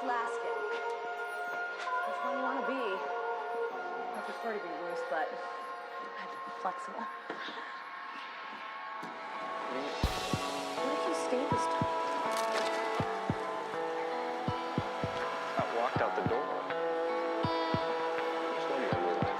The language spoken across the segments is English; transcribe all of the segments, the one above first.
lasting. Which one you want to be? I prefer to be Ruth, but I'm flexible. What if you stayed this time? I walked out the door. There's no memory left.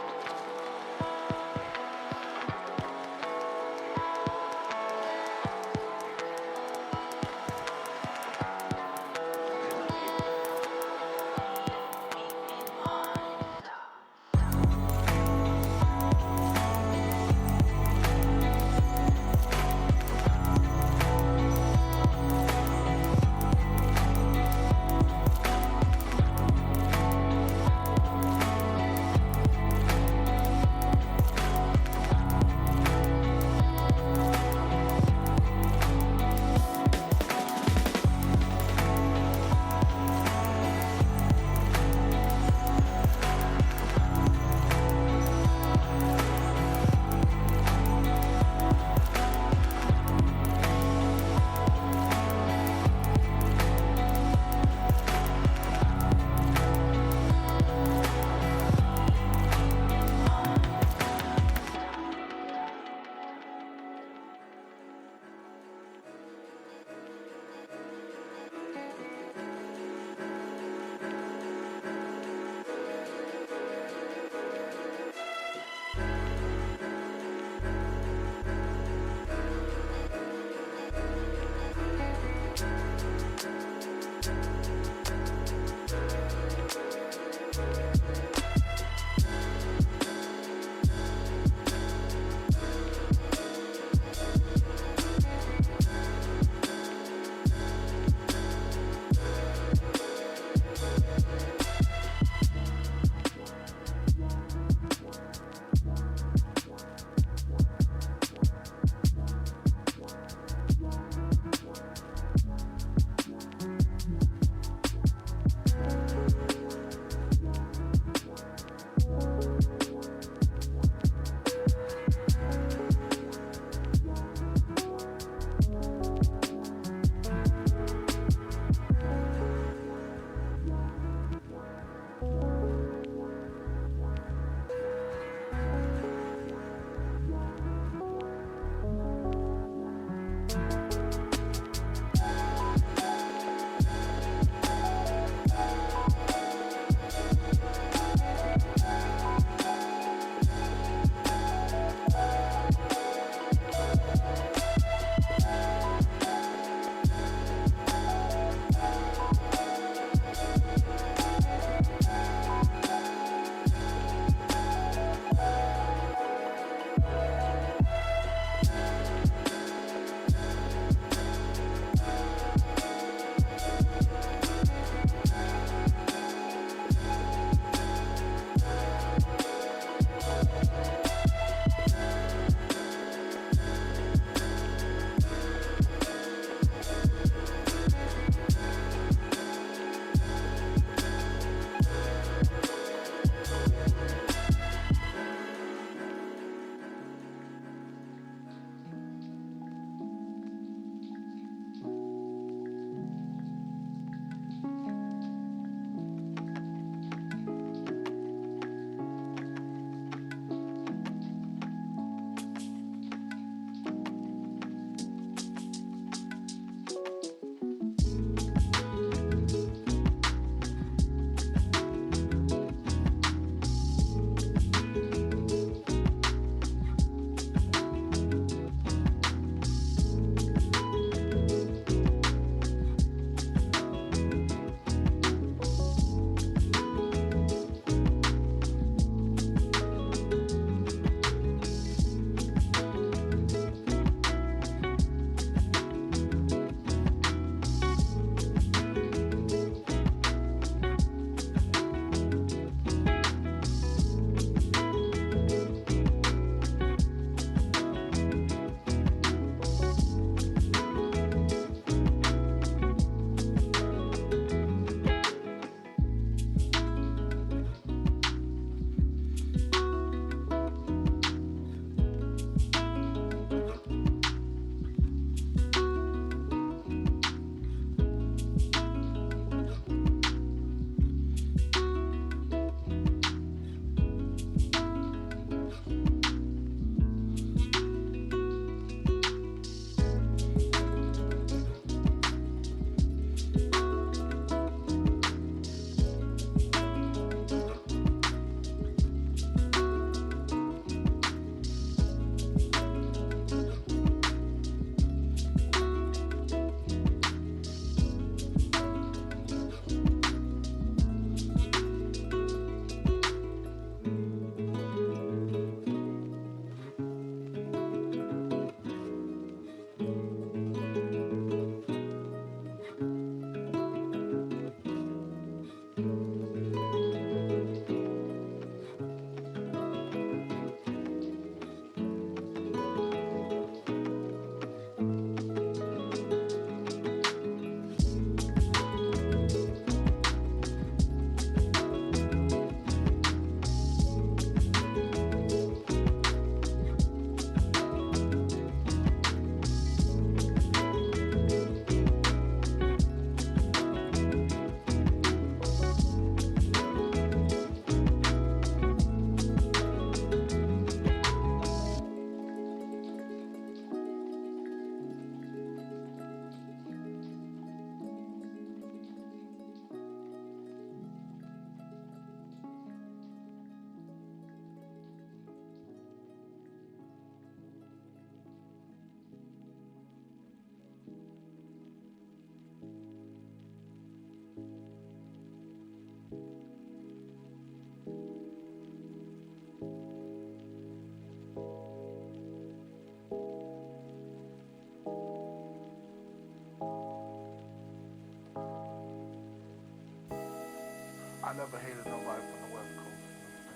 I never hated nobody from the West Coast.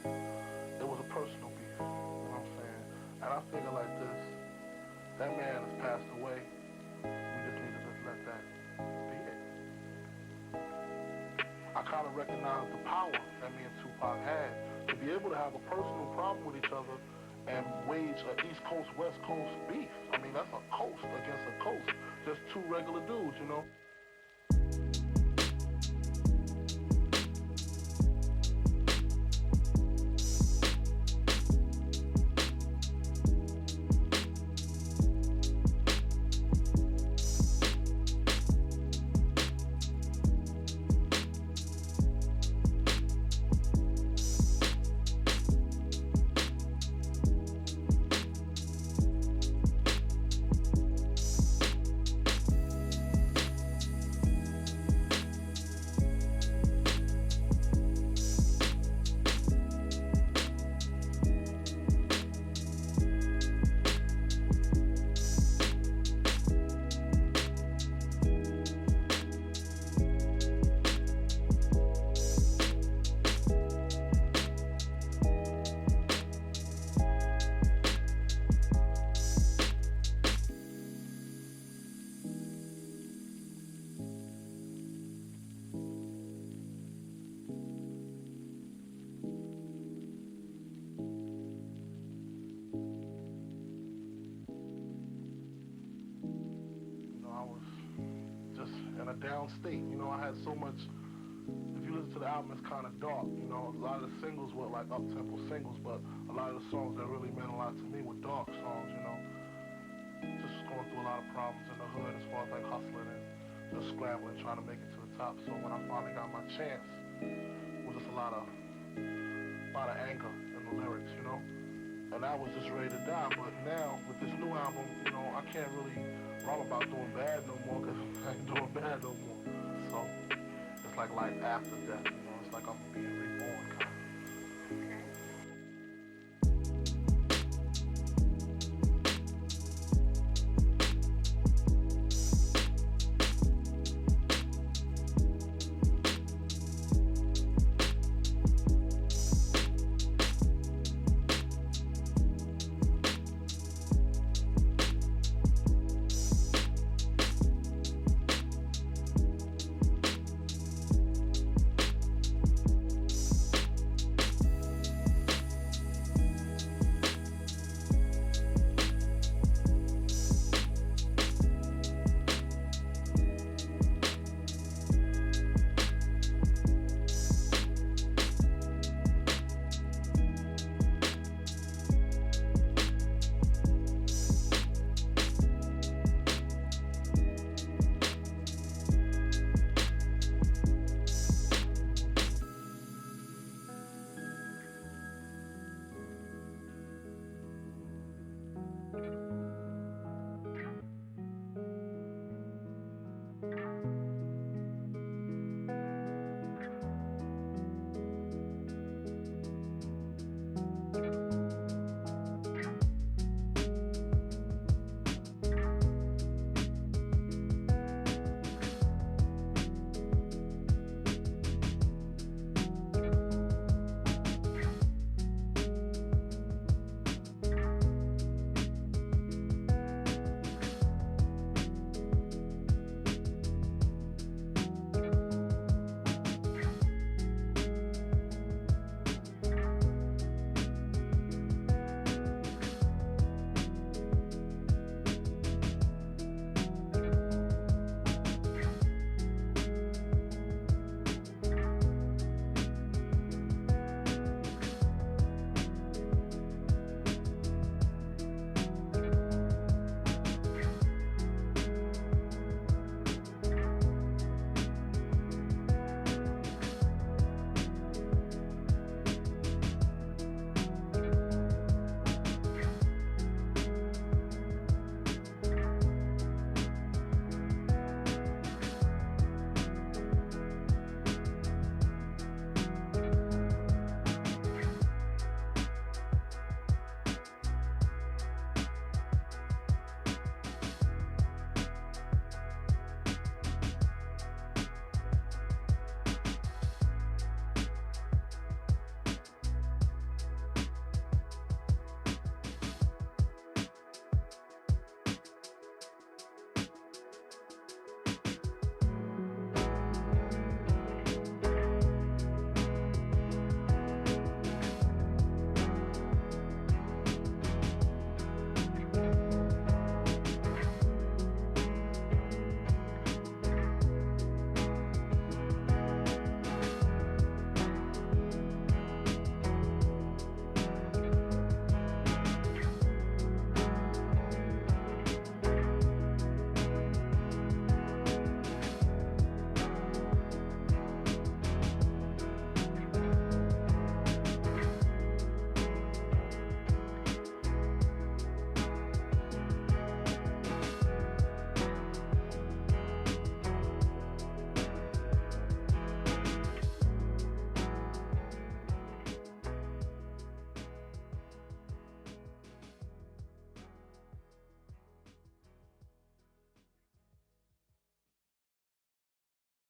You know what I'm saying? It was a personal beef. You know what I'm saying? And I figure like this, that man has passed away. We just need to just let that be it. I kind of recognize the power that me and Tupac had to be able to have a personal problem with each other and wage an East Coast, West Coast beef. I mean, that's a coast against a coast. Just two regular dudes, you know? Downstate, you know, I had so much. If you listen to the album, it's kind of dark, you know. A lot of the singles were like up-tempo singles, but a lot of the songs that really meant a lot to me were dark songs, you know. Just going through a lot of problems in the hood as far as like hustling and just scrambling, trying to make it to the top. So when I finally got my chance, it was just a lot of anger in the lyrics, you know. And I was just ready to die, but now with this new album, you know, I can't really rap about doing bad no more because I ain't doing bad no more. So it's like life after death, you know. It's like I'm being reborn, kind of. Okay.